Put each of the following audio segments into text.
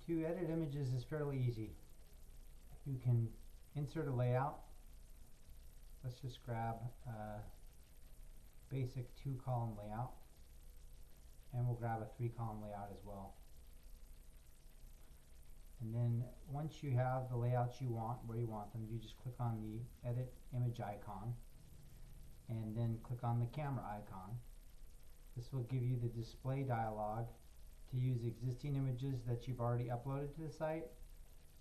To edit images is fairly easy. You can insert a layout. Let's just grab a basic 2-column layout, and we'll grab a 3-column layout as well. And then once you have the layouts you want, where you want them, you just click on the edit image icon and then click on the camera icon. This will give you the display dialog to use existing images that you've already uploaded to the site,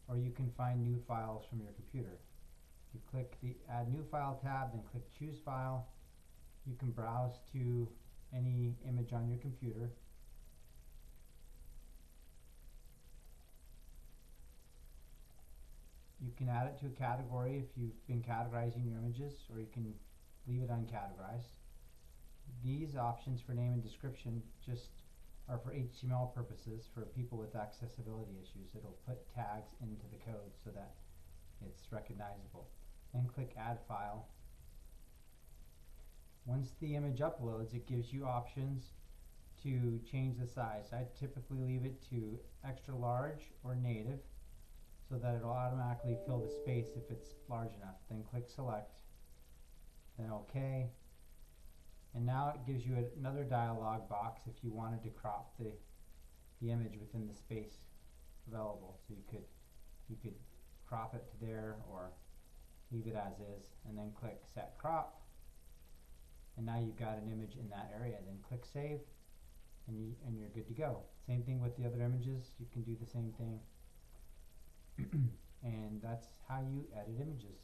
or you can find new files from your computer. You click the Add New File tab, then click Choose File. You can browse to any image on your computer. You can add it to a category if you've been categorizing your images, or you can leave it uncategorized. These options for name and description just are for HTML purposes for people with accessibility issues. It'll put tags into the code so that it's recognizable. Then click Add File. Once the image uploads, it gives you options to change the size. I typically leave it to extra large or native so that it'll automatically fill the space if it's large enough. Then click Select, then OK. And now it gives you another dialog box if you wanted to crop the image within the space available. So you could crop it to there or leave it as is, and then click Set Crop. And now you've got an image in that area. Then click Save, and you're good to go. Same thing with the other images. You can do the same thing. And that's how you edit images.